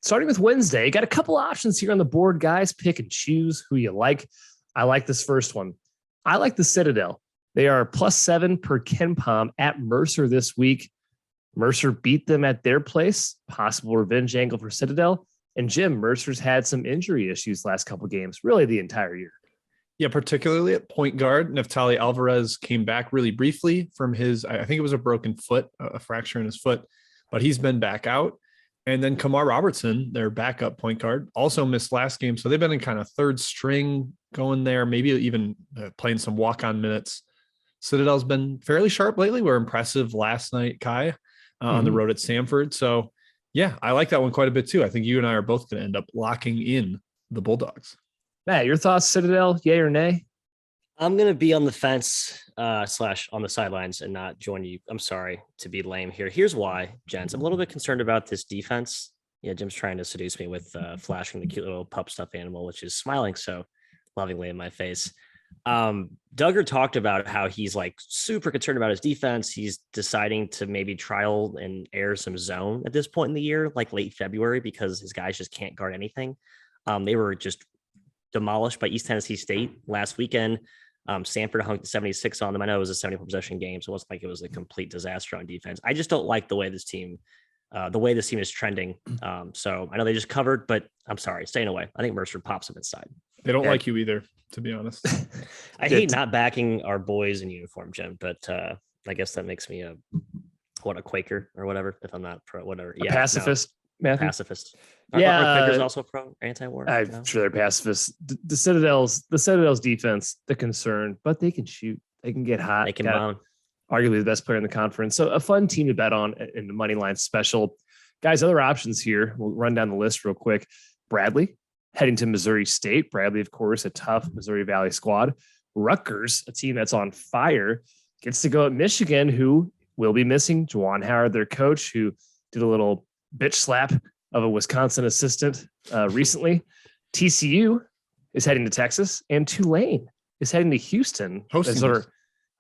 starting with Wednesday, got a couple options here on the board, guys. Pick and choose who you like. I like this first one. I like the Citadel. They are +7 per KenPom at Mercer this week. Mercer beat them at their place. Possible revenge angle for Citadel. And Jim, Mercer's had some injury issues last couple games, really the entire year. Yeah, particularly at point guard. Neftali Alvarez came back really briefly from I think it was a broken foot, a fracture in his foot, but he's been back out. And then Kamar Robertson, their backup point guard, also missed last game. So they've been in kind of third string going there, maybe even playing some walk-on minutes. Citadel's been fairly sharp lately. We're impressive last night, Kai, on the road at Samford. So yeah, I like that one quite a bit too. I think you and I are both going to end up locking in the Bulldogs. Matt, your thoughts, Citadel, yay or nay? I'm going to be on the fence / on the sidelines and not join you. I'm sorry to be lame here. Here's why, gents. I'm a little bit concerned about this defense. Yeah, Jim's trying to seduce me with flashing the cute little pup stuffed animal, which is smiling so lovingly in my face. Duggar talked about how he's like super concerned about his defense. He's deciding to maybe trial and air some zone at this point in the year, like late February, because his guys just can't guard anything. They were just demolished by East Tennessee State last weekend. Samford hung 76 on them. I know it was a 74 possession game, so it wasn't like it was a complete disaster on defense. I just don't like the way this team is trending. So I know they just covered, but I'm sorry, staying away. I think Mercer pops them inside. They don't like you either, to be honest. I hate not backing our boys in uniform, Jim, but I guess that makes me a Quaker or whatever, if I'm not pro, whatever. A pacifist, Matthew? Pacifist. Yeah. Are Quakers also pro anti-war? I'm sure they're pacifists. The Citadel's defense, the concern, but they can shoot. They can get hot. They can bomb. Arguably the best player in the conference. So a fun team to bet on in the money line special. Guys, other options here. We'll run down the list real quick. Bradley heading to Missouri State. Bradley, of course, a tough Missouri Valley squad. Rutgers, a team that's on fire, gets to go at Michigan, who will be missing Juwan Howard, their coach, who did a little bitch slap of a Wisconsin assistant recently. TCU is heading to Texas, and Tulane is heading to Houston.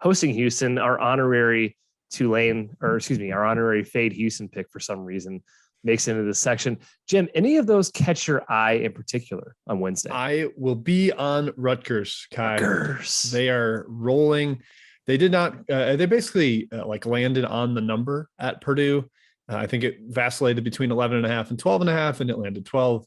Hosting Houston, our honorary Fade Houston pick for some reason makes it into this section. Jim, any of those catch your eye in particular on Wednesday? I will be on Rutgers, Kai. Rutgers. They are rolling. They did not, they basically landed on the number at Purdue. I think it vacillated between 11.5 and 12.5, and it landed 12.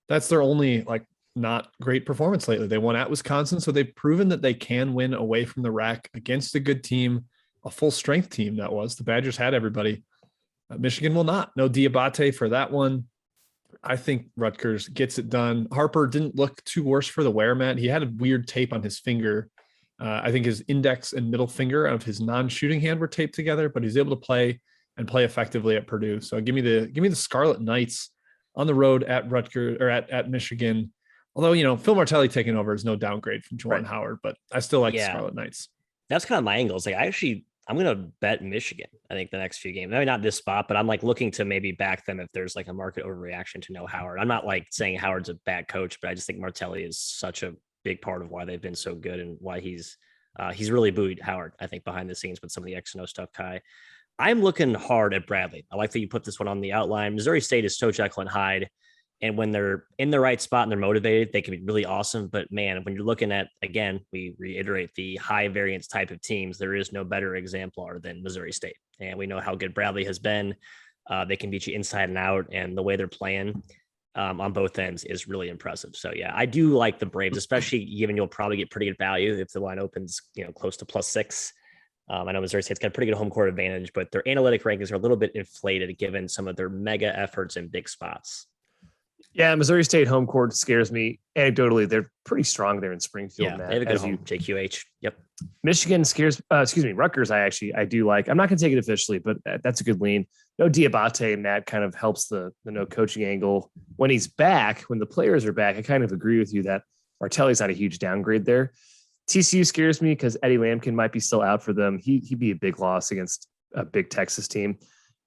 That's their only not great performance lately. They won at Wisconsin, so they've proven that they can win away from the rack against a good team, a full strength team. That was the Badgers had everybody. Michigan will not. No Diabate for that one. I think Rutgers gets it done. Harper didn't look too worse for the wear, Matt. He had a weird tape on his finger. I think his index and middle finger of his non-shooting hand were taped together, but he's able to play effectively at Purdue. So give me the Scarlet Knights on the road at Rutgers or at Michigan. Although, Phil Martelli taking over is no downgrade from Juwan Howard, but I still like the Scarlet Knights. That's kind of my angle. It's I'm going to bet Michigan, I think, the next few games. Maybe not this spot, but I'm looking to maybe back them if there's a market overreaction to no Howard. I'm not saying Howard's a bad coach, but I just think Martelli is such a big part of why they've been so good and why he's really buoyed Howard, I think, behind the scenes with some of the X and O stuff, Kai. I'm looking hard at Bradley. I like that you put this one on the outline. Missouri State is so Jekyll and Hyde. And when they're in the right spot and they're motivated, they can be really awesome. But man, when you're looking at, again, we reiterate the high variance type of teams, there is no better exemplar than Missouri State. And we know how good Bradley has been. They can beat you inside and out. And the way they're playing on both ends is really impressive. So yeah, I do like the Braves, especially given you'll probably get pretty good value if the line opens, close to +6. I know Missouri State's got a pretty good home court advantage, but their analytic rankings are a little bit inflated given some of their mega efforts in big spots. Yeah, Missouri State home court scares me. Anecdotally, they're pretty strong there in Springfield. Yeah, Matt, they have a good home. JQH. Yep. Michigan scares. Rutgers. I do like. I'm not going to take it officially, but that's a good lean. No Diabate, and that kind of helps the no coaching angle when he's back. When the players are back, I kind of agree with you that Martelli's not a huge downgrade there. TCU scares me because Eddie Lampkin might be still out for them. He'd be a big loss against a big Texas team,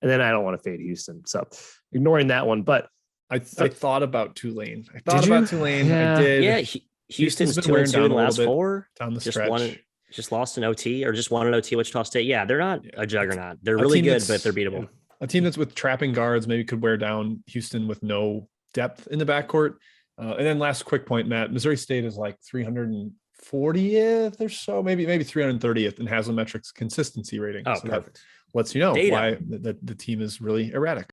and then I don't want to fade Houston, so ignoring that one, but. I thought about Tulane. Tulane. Yeah. I did. Yeah, Houston's 2-2 in the last 4 down the stretch. Just lost an OT or just won an OT. Wichita State. Yeah, they're not a juggernaut. They're really good, but they're beatable. a team that's with trapping guards maybe could wear down Houston with no depth in the backcourt. And then last quick point, Matt, Missouri State is like 340th or so, maybe 330th in Haslametrics consistency rating. Oh, so perfect. That lets you know Data. why the team is really erratic.